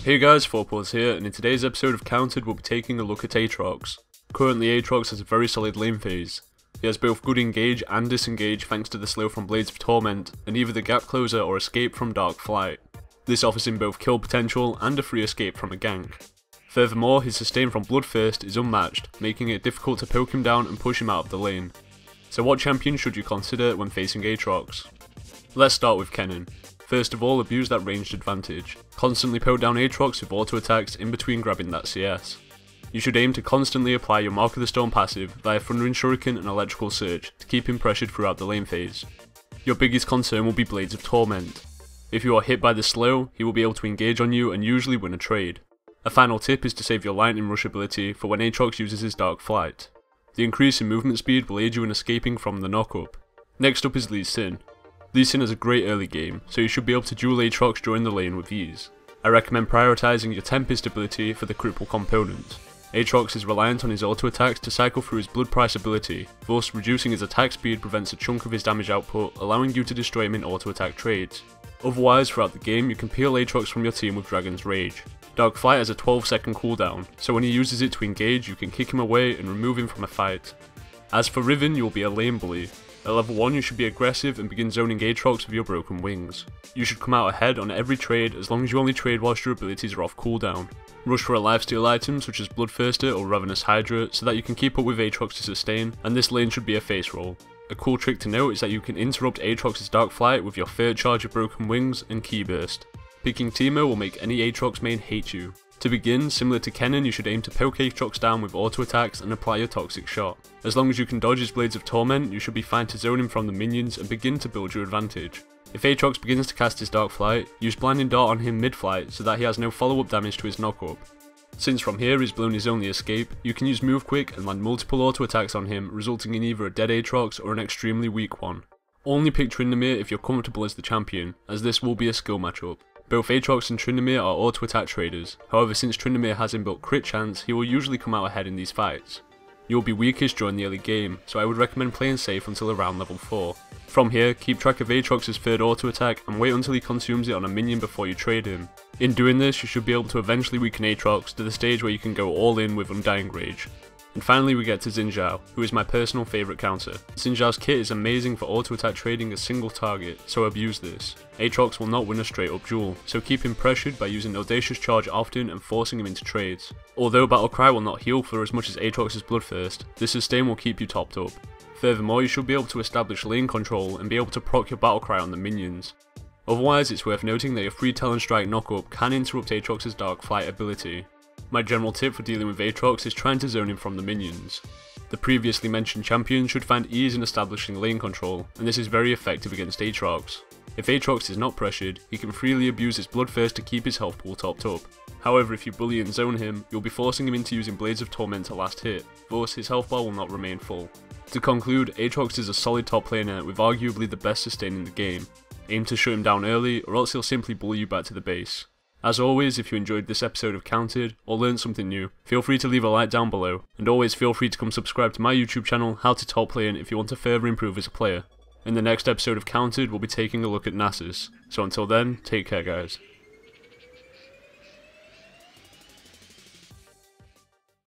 Hey guys, 4Paws here, and in today's episode of Counted we'll be taking a look at Aatrox. Currently Aatrox has a very solid lane phase. He has both good engage and disengage thanks to the slow from Blades of Torment, and either the gap closer or escape from Dark Flight. This offers him both kill potential and a free escape from a gank. Furthermore, his sustain from Bloodthirst is unmatched, making it difficult to poke him down and push him out of the lane. So what champion should you consider when facing Aatrox? Let's start with Kennen. First of all, abuse that ranged advantage. Constantly poke down Aatrox with auto attacks in between grabbing that CS. You should aim to constantly apply your Mark of the Storm passive via Thundering Shuriken and Electrical Surge to keep him pressured throughout the lane phase. Your biggest concern will be Blades of Torment. If you are hit by the slow, he will be able to engage on you and usually win a trade. A final tip is to save your Lightning Rush ability for when Aatrox uses his Dark Flight. The increase in movement speed will aid you in escaping from the knockup. Next up is Lee Sin. Lee Sin has a great early game, so you should be able to duel Aatrox during the lane with ease. I recommend prioritising your Tempest ability for the cripple component. Aatrox is reliant on his auto attacks to cycle through his Blood Price ability, thus reducing his attack speed prevents a chunk of his damage output, allowing you to destroy him in auto attack trades. Otherwise, throughout the game you can peel Aatrox from your team with Dragon's Rage. Dark Flight has a 12-second cooldown, so when he uses it to engage you can kick him away and remove him from a fight. As for Riven, you will be a lane bully. At level 1 you should be aggressive and begin zoning Aatrox with your Broken Wings. You should come out ahead on every trade as long as you only trade whilst your abilities are off cooldown. Rush for a lifesteal item such as Bloodthirster or Ravenous Hydra so that you can keep up with Aatrox to sustain, and this lane should be a face roll. A cool trick to note is that you can interrupt Aatrox's Dark Flight with your third charge of Broken Wings and Key Burst. Picking Teemo will make any Aatrox main hate you. To begin, similar to Kennen, you should aim to poke Aatrox down with auto attacks and apply your Toxic Shot. As long as you can dodge his Blades of Torment, you should be fine to zone him from the minions and begin to build your advantage. If Aatrox begins to cast his Dark Flight, use Blinding Dart on him mid-flight so that he has no follow-up damage to his knockup. Since from here he's blown his only escape, you can use Move Quick and land multiple auto attacks on him, resulting in either a dead Aatrox or an extremely weak one. Only pick Tryndamere if you're comfortable as the champion, as this will be a skill matchup. Both Aatrox and Tryndamere are auto attack traders, however since Tryndamere has inbuilt crit chance, he will usually come out ahead in these fights. You will be weakest during the early game, so I would recommend playing safe until around level 4. From here, keep track of Aatrox's third auto attack and wait until he consumes it on a minion before you trade him. In doing this, you should be able to eventually weaken Aatrox to the stage where you can go all in with Undying Rage. And finally we get to Xin Zhao, who is my personal favourite counter. Xin Zhao's kit is amazing for auto attack trading a single target, so abuse this. Aatrox will not win a straight up duel, so keep him pressured by using Audacious Charge often and forcing him into trades. Although Battlecry will not heal for as much as Aatrox's Bloodthirst, this sustain will keep you topped up. Furthermore, you should be able to establish lane control and be able to proc your Battlecry on the minions. Otherwise, it's worth noting that your free Talon Strike knockup can interrupt Aatrox's Dark Flight ability. My general tip for dealing with Aatrox is trying to zone him from the minions. The previously mentioned champion should find ease in establishing lane control, and this is very effective against Aatrox. If Aatrox is not pressured, he can freely abuse his Bloodthirst to keep his health pool topped up. However, if you bully and zone him, you'll be forcing him into using Blades of Torment to last hit, thus his health bar will not remain full. To conclude, Aatrox is a solid top laner with arguably the best sustain in the game. Aim to shut him down early, or else he'll simply bully you back to the base. As always, if you enjoyed this episode of Counted, or learned something new, feel free to leave a like down below, and always feel free to come subscribe to my YouTube channel, How to Top Playing, if you want to further improve as a player. In the next episode of Counted, we'll be taking a look at Nasus, so until then, take care guys.